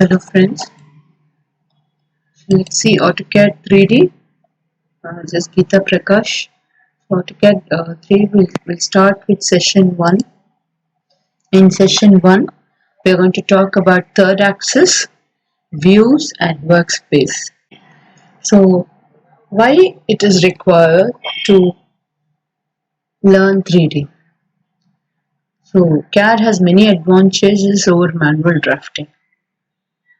Hello friends, let's see AutoCAD 3D. This is Geeta Prakash. AutoCAD 3 will start with session 1. In session 1, we are going to talk about third axis, views and workspace. So why it is required to learn 3D? So CAD has many advantages over manual drafting.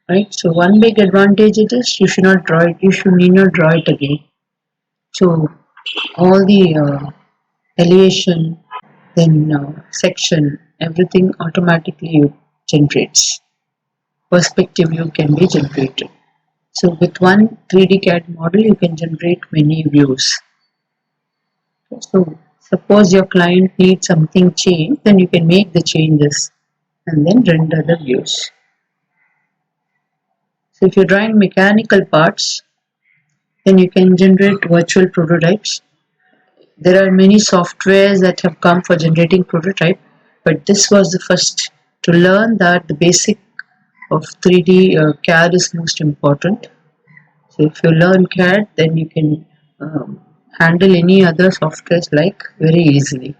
Right? So one big advantage it is you should not draw it, you should need not draw it again. So all the elevation, then section, everything automatically generates. Perspective view can be generated. So with one 3D CAD model, you can generate many views. So suppose your client needs something changed, then you can make the changes and then render the views. So if you're drawing mechanical parts, then you can generate virtual prototypes. There are many softwares that have come for generating prototype, but this was the first to learn that the basic of 3D CAD is most important. So if you learn CAD, then you can handle any other softwares like very easily.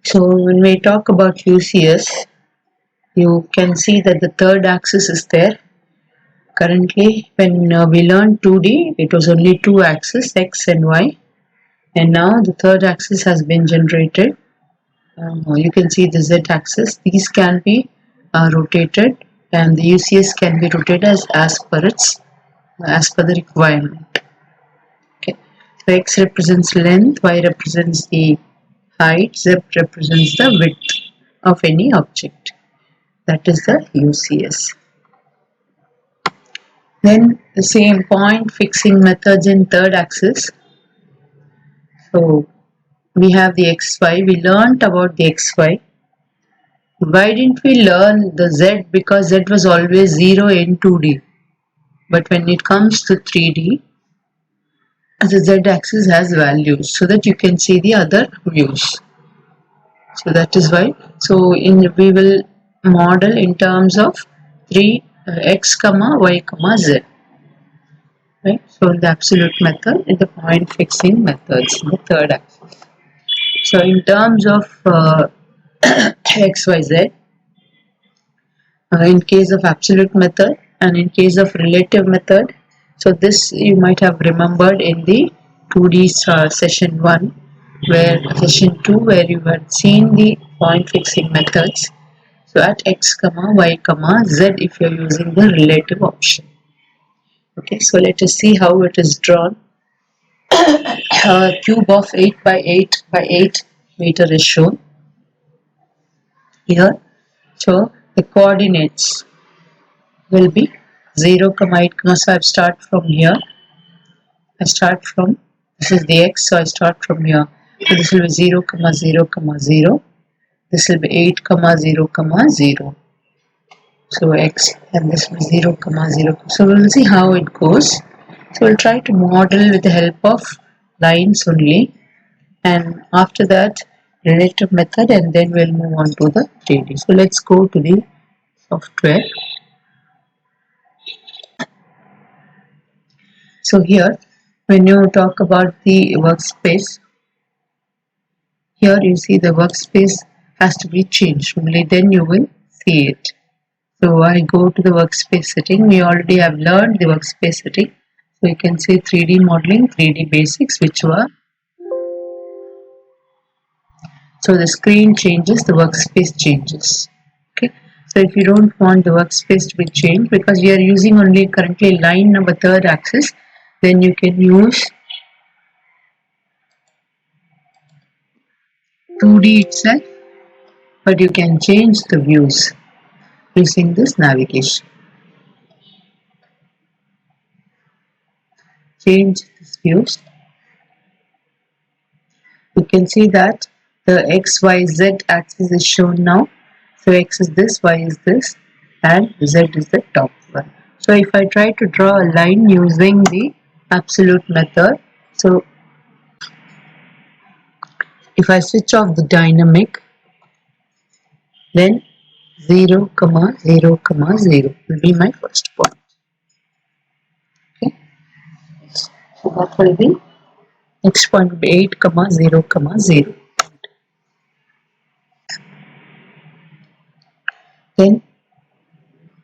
So when we talk about UCS, you can see that the third axis is there. Currently, when we learned 2D, it was only two axes, X and Y. And now the third axis has been generated. You can see the Z axis. These can be rotated, and the UCS can be rotated as per the requirement. Okay. So X represents length, Y represents the height, Z represents the width of any object. That is the UCS. Then the same point fixing methods in third axis. So we have the XY. We learnt about the XY. Why didn't we learn the Z? Because Z was always 0 in 2D. But when it comes to 3D, the Z axis has values so that you can see the other views. So that is why. So we will model in terms of 3 x comma y comma z. Right. So the absolute method is the point fixing methods in the third axis. So in terms of x y z, in case of absolute method and in case of relative method, so this you might have remembered in the 2D session 1 where session 2 where you had seen the point fixing methods. So at x comma y comma z if you are using the relative option. Okay, so let us see how it is drawn. A cube of 8 by 8 by 8 meter is shown here. So the coordinates will be 0 comma 8 comma, so I start from here. I start from, this is the x, so I start from here. So this will be 0 comma 0 comma 0. This will be 8 comma 0 comma 0. So x, and this will be 0 comma 0. So we'll see how it goes. So we'll try to model with the help of lines only, and after that relative method, and then we'll move on to the 3D. So let's go to the software. So here, when you talk about the workspace, here you see the workspace has to be changed, only then you will see it. So I go to the workspace setting. We already have learned the workspace setting. So you can see 3D modeling, 3D basics, which were. So the screen changes, the workspace changes. Okay. So if you don't want the workspace to be changed, because we are using only currently line number third axis, then you can use 2D itself, but you can change the views using this navigation. Change these views. You can see that the XYZ axis is shown now. So X is this, Y is this, and Z is the top one. So if I try to draw a line using the absolute method, so if I switch off the dynamic, then 0, 0, 0 will be my first point. Okay, so that will be, next point will be 8, 0, 0. Then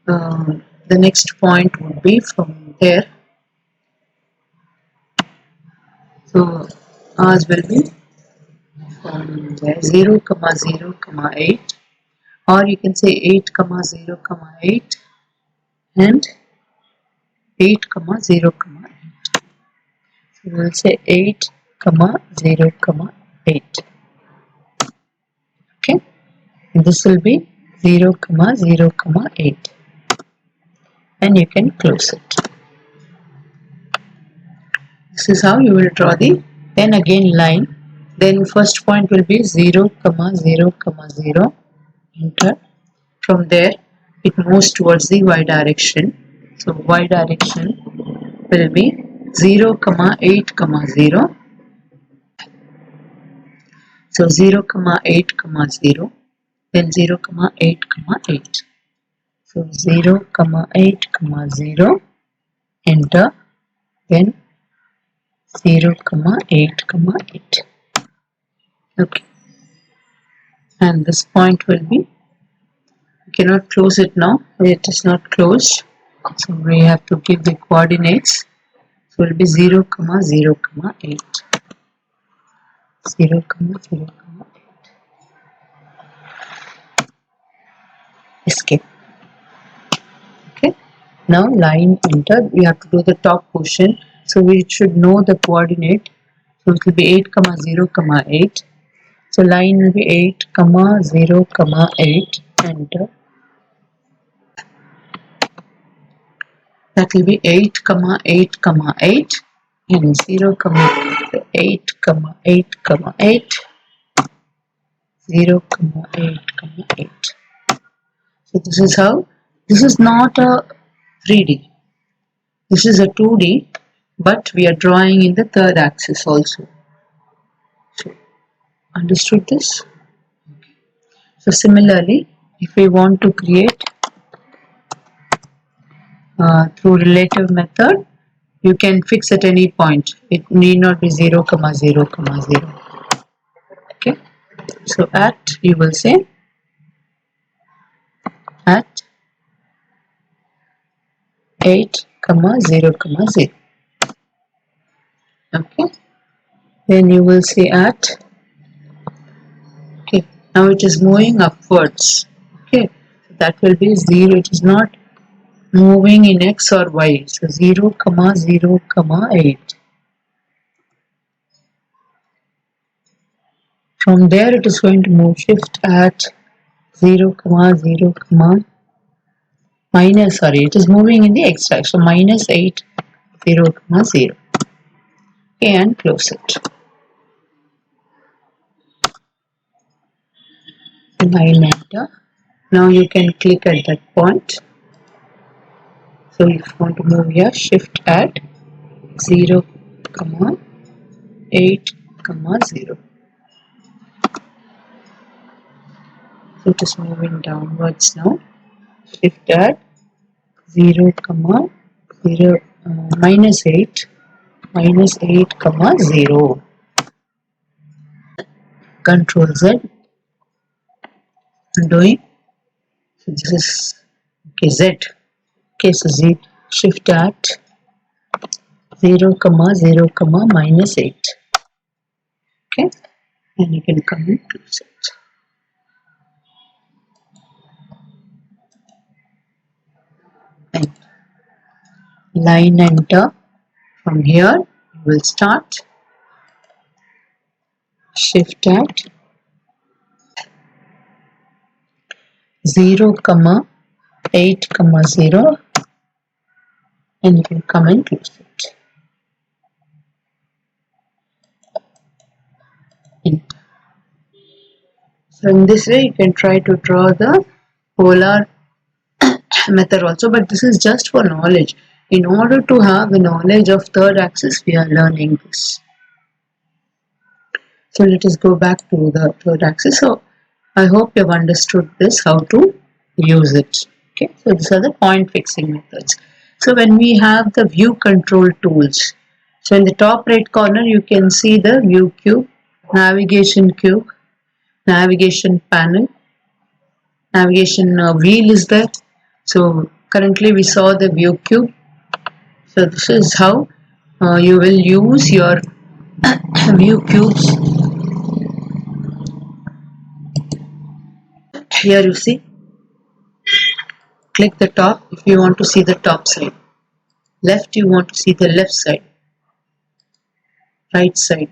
the next point would be from there. So ours will be from there 0, 0, 8, or you can say 8, 0, 8 and 8, 0, 8. So we will say 8, 0, 8. Okay, and this will be 0, 0, 8, and you can close it. This is how you will draw the, then again line. Then first point will be 0, 0, 0, enter. From there it moves towards the y direction. So y direction will be 0, 8, 0. So 0, 8, 0. Then 0, 8, 8. So 0, 8, 0. Enter. Then 0, 8, 8. Okay. And this point will be, we cannot close it now. It is not closed. So we have to give the coordinates. So it will be 0, 0, 8. 0, 0, 8. Escape. Okay. Now line enter. We have to do the top portion. So we should know the coordinate. So it will be 8, 0, 8. So line will be 8, 0, 8. Enter. That will be 8, 8, 8. And 0, 8, 8, 8. 0, 8, 8. So this is how, this is not a 3D. This is a 2D, but we are drawing in the third axis also. So, understood this? So similarly, if we want to create through relative method, you can fix at any point. It need not be 0, 0, 0. Okay. So at, you will say at 8, 0, 0. Okay. Then you will say at, okay, now it is moving upwards. Okay, that will be 0. It is not moving in x or y. So 0, 0, 8. From there it is going to move shift at 0, 0, minus, sorry, it is moving in the x direction. So minus 8, 0, 0. Okay, and close it. Line enter. Now you can click at that point. So if you want to move here, shift at 0, 8, 0. So it is moving downwards now. Shift at 0, 0, minus 8, 0. Control Z. Undoing. So this is, okay, Z. Okay, so Z, shift at 0, 0, minus 8. Okay, and you can come and close it. And line enter. From here, you will start. Shift at 0, 8, 0, and you can come and close it. Enter. So in this way you can try to draw the polar method also, but this is just for knowledge. In order to have the knowledge of third axis, we are learning this. So let us go back to the third axis. So I hope you have understood this, how to use it. Okay, so these are the point fixing methods. So when we have the view control tools, so in the top right corner you can see the view cube, navigation cube, navigation panel, navigation wheel is there. So currently we saw the view cube. So this is how you will use your view cubes. Here you see, click the top if you want to see the top side. Left you want to see the left side. Right side,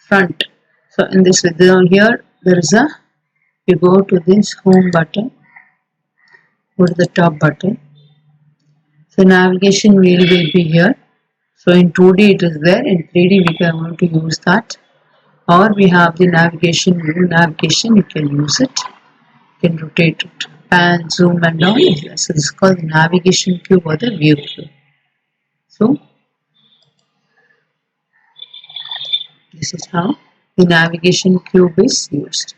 front. So in this video here there is a, you go to this home button, go to the top button. So navigation wheel will be here. So in 2D it is there, in 3D we can want to use that, or we have the navigation wheel. Navigation you can use it, you can rotate it, pan, zoom and all. So this is called the navigation cube or the view cube. So this is how the navigation cube is used.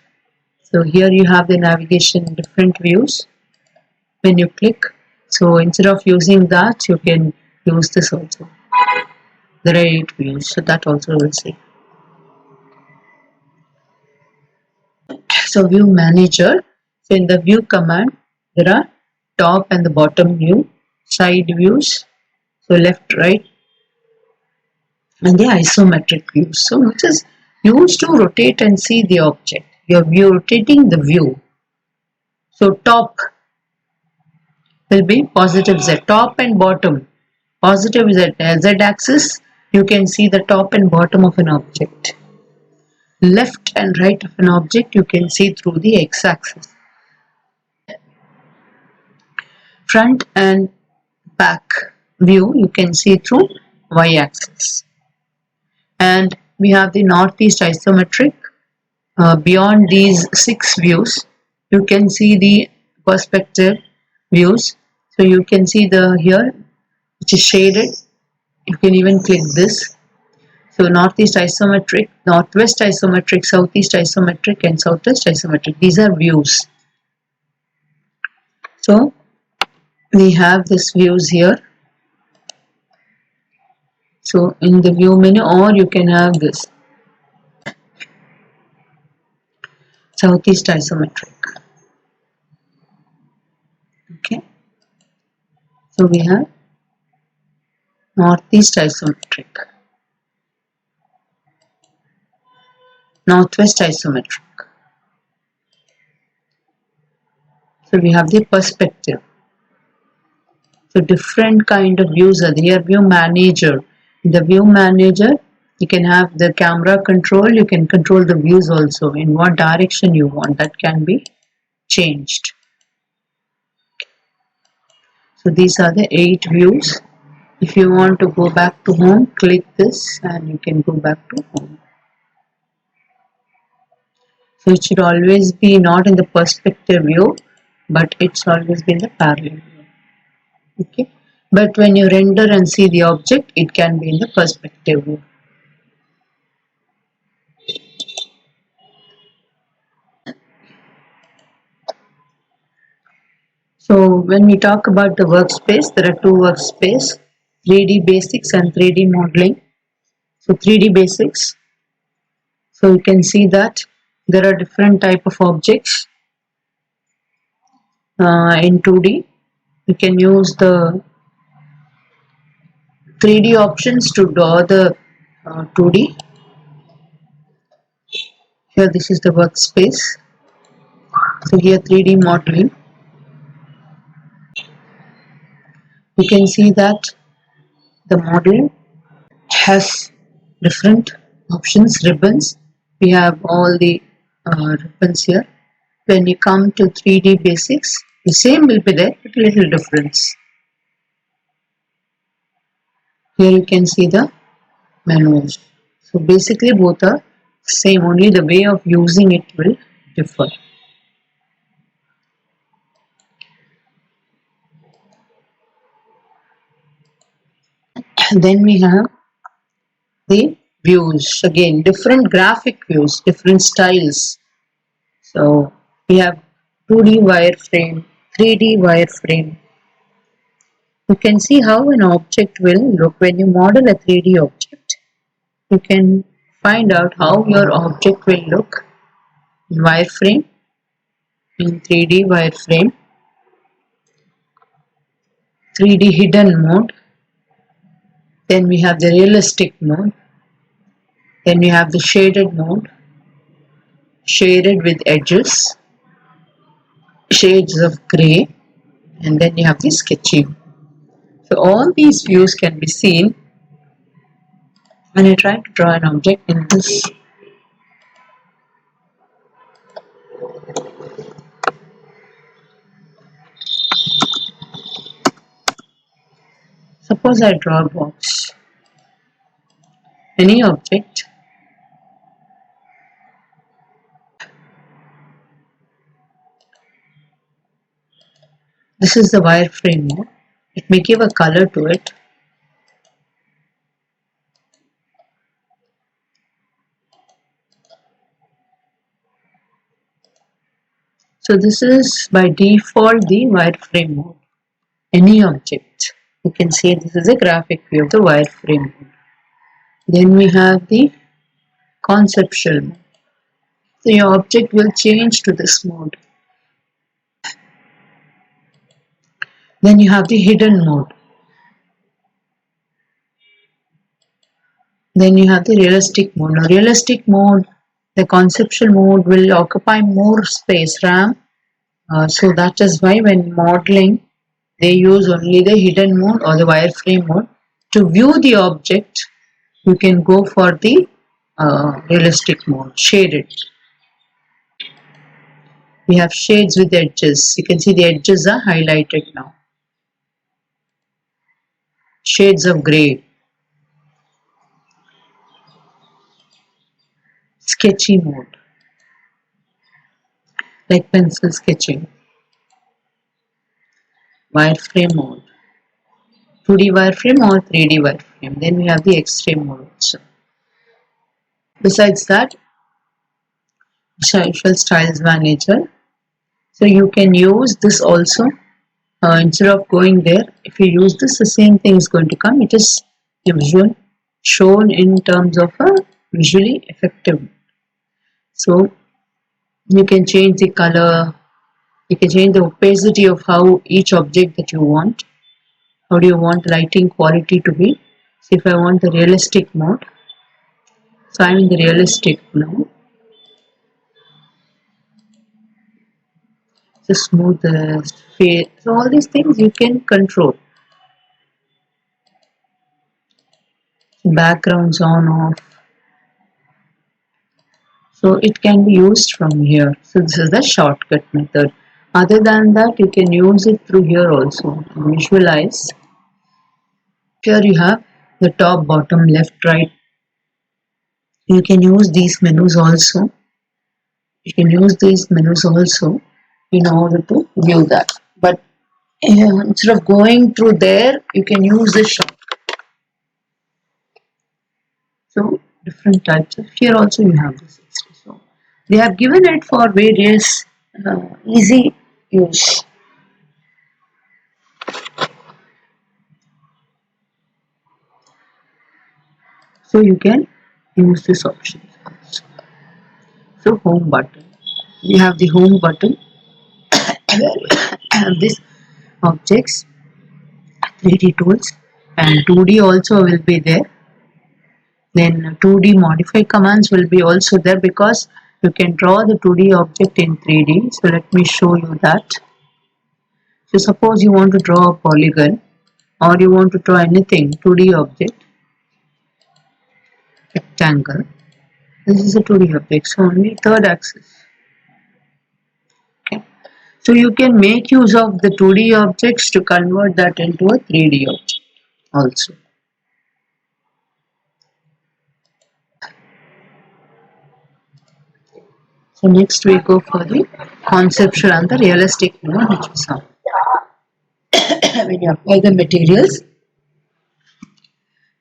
So here you have the navigation different views. When you click, so instead of using that you can use this also. There are 8 views, so that also we'll see. So view manager. So in the view command there are top and the bottom view, side views, so left, right, and the isometric views. So which is used to rotate and see the object. You're rotating the view. So top will be positive Z, top and bottom. Positive Z, Z axis, you can see the top and bottom of an object. Left and right of an object you can see through the X axis. Front and back view you can see through Y axis. And we have the northeast isometric. Beyond these 6 views you can see the perspective views. So you can see the here which is shaded. You can even click this. So northeast isometric, northwest isometric, southeast isometric and southwest isometric. These are views. So we have this views here. So in the view menu, or you can have this southeast isometric. Okay. So we have northeast isometric, northwest isometric. So we have the perspective. So different kind of views are there. View manager. In the view manager you can have the camera control. You can control the views also, in what direction you want, that can be changed. So these are the 8 views. If you want to go back to home, click this and you can go back to home. So it should always be not in the perspective view, but it's always been the parallel view. Okay, but when you render and see the object, it can be in the perspective view. So when we talk about the workspace, there are 2 workspace, 3D basics and 3D modeling. So 3D basics, so you can see that there are different type of objects. In 2D you can use the 3D options to draw the 2D. Here this is the workspace. So here 3D modeling. You can see that the model has different options, ribbons. We have all the ribbons here. When you come to 3D basics, the same will be there, but little difference. Here you can see the menus. So basically both are same, only the way of using it will differ. Then we have the views, again different graphic views, different styles. So we have 2D wireframe, 3D wireframe. You can see how an object will look when you model a 3D object. You can find out how your object will look in wireframe, in 3D wireframe, 3D hidden mode, then we have the realistic mode, then we have the shaded mode, shaded with edges, shades of grey, and then you have the sketching. So all these views can be seen when I try to draw an object in this. Suppose I draw a box, any object. This is the wireframe mode. It may give a color to it. So this is by default the wireframe mode. Any object. You can see this is a graphic view of the wireframe mode. Then we have the conceptual mode. So your object will change to this mode. Then you have the hidden mode. Then you have the realistic mode. Now realistic mode, the conceptual mode will occupy more space RAM. So that is why when modeling, they use only the hidden mode or the wireframe mode. To view the object, you can go for the realistic mode, shaded. We have shades with edges. You can see the edges are highlighted now. Shades of grey. Sketchy mode, like pencil sketching. Wireframe mode. 2D wireframe or 3D wireframe. Then we have the extreme mode also. Besides that, Visual Styles Manager. So you can use this also. Instead of going there, if you use this, the same thing is going to come. It is visual shown in terms of a visually effective. So you can change the color, you can change the opacity of how each object that you want. How do you want lighting quality to be? So if I want the realistic mode, so I'm in the realistic mode. The smoothest fade. So all these things you can control. Backgrounds on off. So it can be used from here. So this is the shortcut method. Other than that, you can use it through here also. Visualize. Here you have the top, bottom, left, right. You can use these menus also. You can use these menus also in order to view that. But instead of going through there, you can use the shortcut. So different types of here also you have this. So they have given it for various easy use. So you can use this option also. So home button. We have the home button. Have this objects, 3D tools, and 2D also will be there. Then 2D modify commands will be also there because you can draw the 2D object in 3D. So let me show you that. So suppose you want to draw a polygon or you want to draw anything 2D object, rectangle. This is a 2D object, so only third axis. Okay. So you can make use of the 2D objects to convert that into a 3D object also. So next we go for the conceptual and the realistic mode which we saw. When you apply the materials,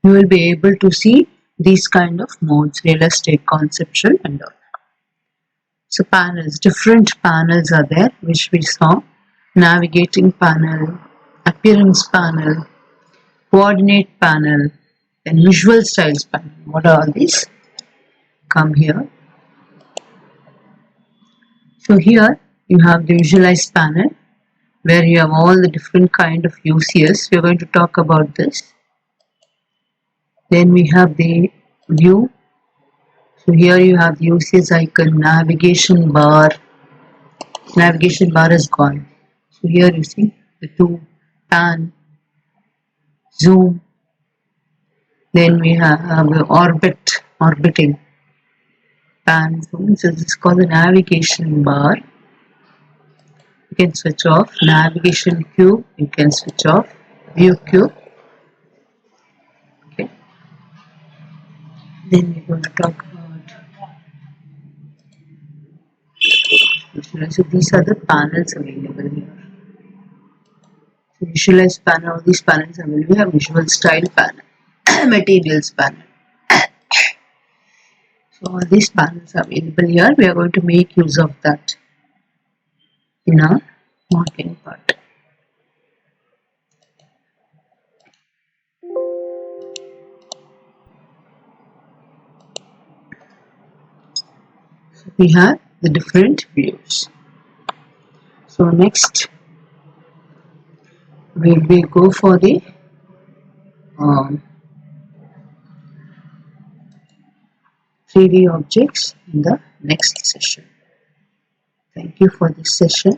you will be able to see these kind of modes, realistic, conceptual and all. So panels, different panels are there which we saw. navigating panel, appearance panel, coordinate panel, then visual styles panel. What are all these? Come here. So here you have the visualize panel where you have all the different kind of UCS. We are going to talk about this. Then we have the view. So here you have the UCS icon, navigation bar. Navigation bar is gone. So here you see the two, pan, zoom. Then we have orbiting, pan, zoom. So this is called the navigation bar. You can switch off. Navigation cube, you can switch off. View cube. Okay. Then we're going to talk about. So these are the panels available here. So visualize panel, all these panels are available. We have visual style panel, materials panel. So all these panels are available here. We are going to make use of that in our marking part. So we have the different views. So next we go for the 3D objects in the next session. Thank you for this session.